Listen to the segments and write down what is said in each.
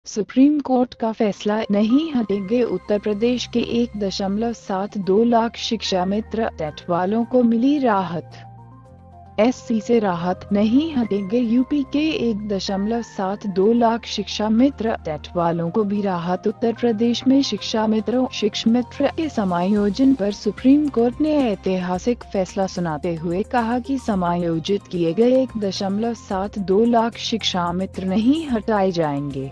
Supreme court का फैसला, नहीं हटेंगे उत्तर प्रदेश के 1.72 लाख शिक्षा मित्र टेट वालों को मिली राहत। एससी से राहत, नहीं हटेंगे यूपी के 1.72 लाख शिक्षा मित्र टेट वालों को भी राहत। उत्तर प्रदेश में शिक्षा मित्र के समायोजन पर सुप्रीम कोर्ट ने ऐतिहासिक फैसला सुनाते हुए कहा कि समायोजित किए गए 1.72 लाख शिक्षा मित्र नहीं हटाए जाएंगे।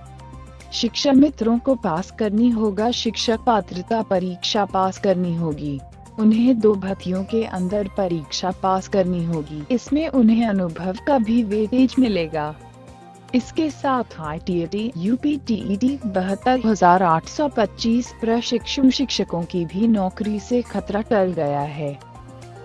शिक्षा मित्रों को पास करनी होगा, शिक्षक पात्रता परीक्षा पास करनी होगी। उन्हें 2 भर्तियों के अंदर परीक्षा पास करनी होगी। इसमें उन्हें अनुभव का भी वेटेज मिलेगा। इसके साथ ITET यूपी TET 72,825 प्रशिक्षु शिक्षकों की भी नौकरी से खतरा टल गया है।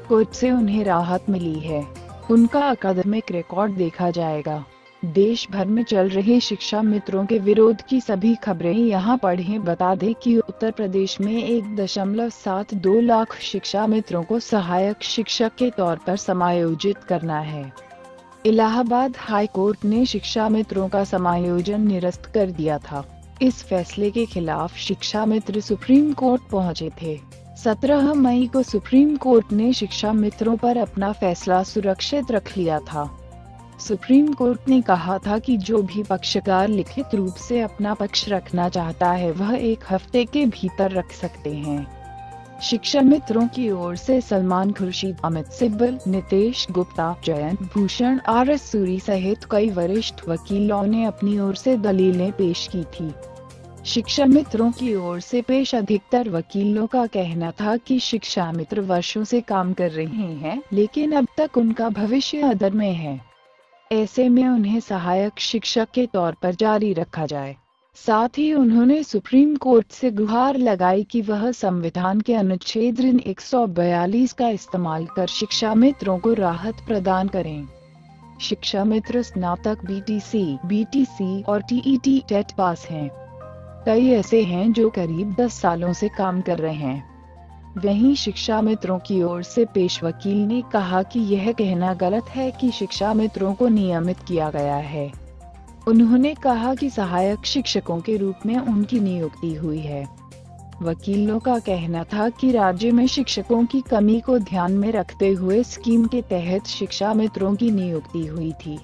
कोर्ट से उन्हें राहत मिली है। उनका अकादमिक रिकॉर्ड देखा जाएगा। देश भर में चल रहे शिक्षा मित्रों के विरोध की सभी खबरें यहाँ पढ़ें। बता दें कि उत्तर प्रदेश में 1.72 लाख शिक्षा मित्रों को सहायक शिक्षक के तौर पर समायोजित करना है। इलाहाबाद हाई कोर्ट ने शिक्षा मित्रों का समायोजन निरस्त कर दिया था। इस फैसले के खिलाफ शिक्षा मित्र सुप्रीम कोर्ट पहुँचे थे। 17 मई को सुप्रीम कोर्ट ने शिक्षा मित्रों पर अपना फैसला सुरक्षित रख लिया था। सुप्रीम कोर्ट ने कहा था कि जो भी पक्षकार लिखित रूप से अपना पक्ष रखना चाहता है वह 1 हफ्ते के भीतर रख सकते हैं। शिक्षा मित्रों की ओर से सलमान खुर्शीद, अमित सिब्बल, नितेश गुप्ता, जयंत भूषण, RS सूरी सहित कई वरिष्ठ वकीलों ने अपनी ओर से दलीलें पेश की थी। शिक्षा मित्रों की ओर से पेश अधिकतर वकीलों का कहना था कि शिक्षा मित्र वर्षों से काम कर रहे हैं, लेकिन अब तक उनका भविष्य अधर में है। ऐसे में उन्हें सहायक शिक्षक के तौर पर जारी रखा जाए। साथ ही उन्होंने सुप्रीम कोर्ट से गुहार लगाई कि वह संविधान के अनुच्छेद 142 का इस्तेमाल कर शिक्षा मित्रों को राहत प्रदान करें। शिक्षा मित्र स्नातक BTC और TET टेट पास हैं। कई ऐसे हैं जो करीब 10 सालों से काम कर रहे हैं। वहीं शिक्षा मित्रों की ओर से पेश वकील ने कहा कि यह कहना गलत है कि शिक्षा मित्रों को नियमित किया गया है। उन्होंने कहा कि सहायक शिक्षकों के रूप में उनकी नियुक्ति हुई है। वकीलों का कहना था कि राज्य में शिक्षकों की कमी को ध्यान में रखते हुए स्कीम के तहत शिक्षा मित्रों की नियुक्ति हुई थी,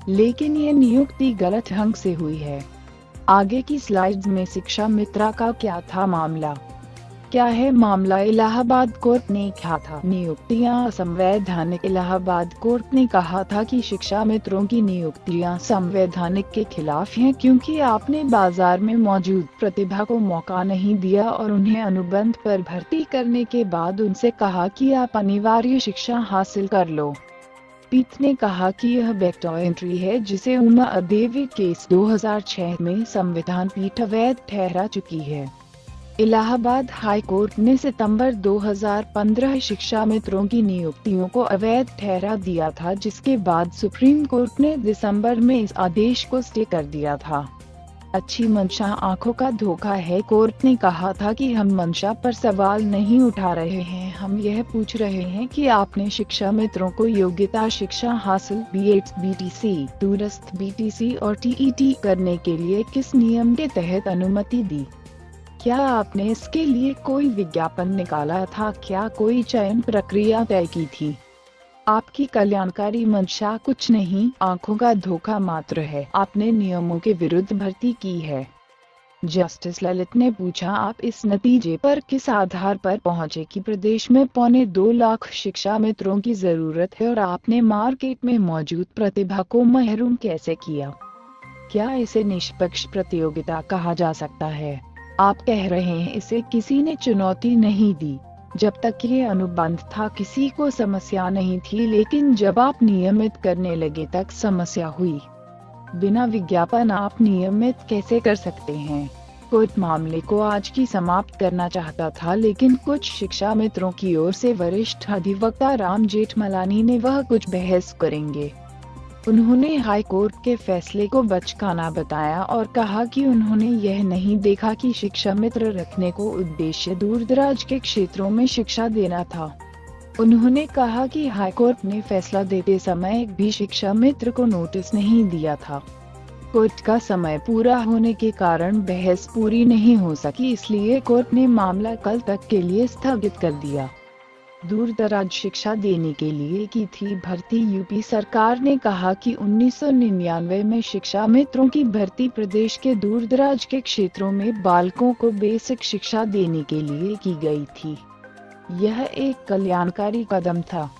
लेकिन ये नियुक्ति गलत ढंग से हुई है। आगे की स्लाइड्स में शिक्षा मित्रा का क्या था मामला। क्या है मामला? इलाहाबाद कोर्ट ने कहा था नियुक्तियां असंवैधानिक। इलाहाबाद कोर्ट ने कहा था कि शिक्षा मित्रों की नियुक्तियां संवैधानिक के खिलाफ हैं, क्योंकि आपने बाजार में मौजूद प्रतिभा को मौका नहीं दिया और उन्हें अनुबंध पर भर्ती करने के बाद उनसे कहा कि आप अनिवार्य शिक्षा हासिल कर लो। पीठ ने कहा कि यह बैकडोर एंट्री है, जिसे उमा अदेवी केस 2006 में संविधान पीठ अवैध ठहरा चुकी है। इलाहाबाद हाई कोर्ट ने सितंबर 2015 शिक्षा मित्रों की नियुक्तियों को अवैध ठहरा दिया था, जिसके बाद सुप्रीम कोर्ट ने दिसंबर में इस आदेश को स्टे कर दिया था। अच्छी मंशा आंखों का धोखा है। कोर्ट ने कहा था कि हम मंशा पर सवाल नहीं उठा रहे हैं, हम यह पूछ रहे हैं कि आपने शिक्षा मित्रों को योग्यता शिक्षा हासिल B.Ed, BTC, दूरस्थ BTC और TET करने के लिए किस नियम के तहत अनुमति दी? क्या आपने इसके लिए कोई विज्ञापन निकाला था? क्या कोई चयन प्रक्रिया तय की थी? आपकी कल्याणकारी मंशा कुछ नहीं, आंखों का धोखा मात्र है। आपने नियमों के विरुद्ध भर्ती की है। जस्टिस ललित ने पूछा, आप इस नतीजे पर किस आधार पर पहुंचे कि प्रदेश में 2.25 लाख शिक्षा मित्रों की जरूरत है और आपने मार्केट में मौजूद प्रतिभा को महरूम कैसे किया? क्या इसे निष्पक्ष प्रतियोगिता कहा जा सकता है? आप कह रहे हैं इसे किसी ने चुनौती नहीं दी। जब तक ये अनुबंध था किसी को समस्या नहीं थी, लेकिन जब आप नियमित करने लगे तक समस्या हुई। बिना विज्ञापन आप नियमित कैसे कर सकते हैं? कोर्ट मामले को आज की समाप्त करना चाहता था, लेकिन कुछ शिक्षा मित्रों की ओर से वरिष्ठ अधिवक्ता राम जेठमलानी ने वह कुछ बहस करेंगे। उन्होंने हाई कोर्ट के फैसले को बचकाना बताया और कहा कि उन्होंने यह नहीं देखा कि शिक्षा मित्र रखने को उद्देश्य दूरदराज के क्षेत्रों में शिक्षा देना था। उन्होंने कहा कि हाई कोर्ट ने फैसला देते समय एक भी शिक्षा मित्र को नोटिस नहीं दिया था। कोर्ट का समय पूरा होने के कारण बहस पूरी नहीं हो सकी, इसलिए कोर्ट ने मामला कल तक के लिए स्थगित कर दिया। दूर दराज शिक्षा देने के लिए की थी भर्ती। यूपी सरकार ने कहा कि 1999 में शिक्षा मित्रों की भर्ती प्रदेश के दूर दराज के क्षेत्रों में बालकों को बेसिक शिक्षा देने के लिए की गई थी। यह एक कल्याणकारी कदम था।